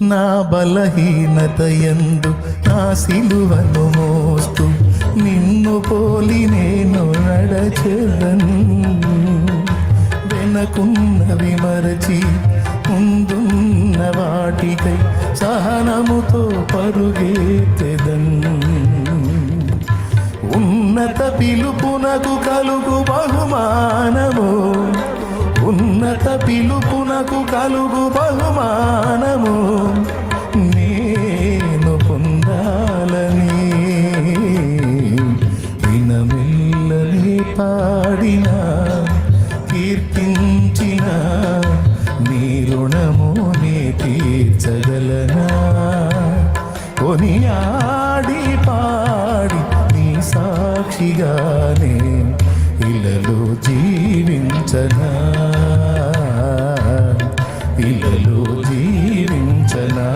నా బలహీనతయందు నా సిలువను మోస్తూ నిన్ను పోలి నేను నడచెదను. వెనకున్నవి మరచి ముందున్న వాటికై సహనముతో పరుగెత్తెదను. ఉన్నత పిలుపునకు కలుగు బహుమానము, ఉన్నత పిలుపునకు కలుగు బహుమానము నేను పొందాలని వినమిల్లని పాడిన కీర్తించిన నీ రుణము నే తీర్చగలనా. కొనియాడి పాడి నీ సాక్షిగానే ఇలలో జీవించనా, ఇలలో జీవించనా.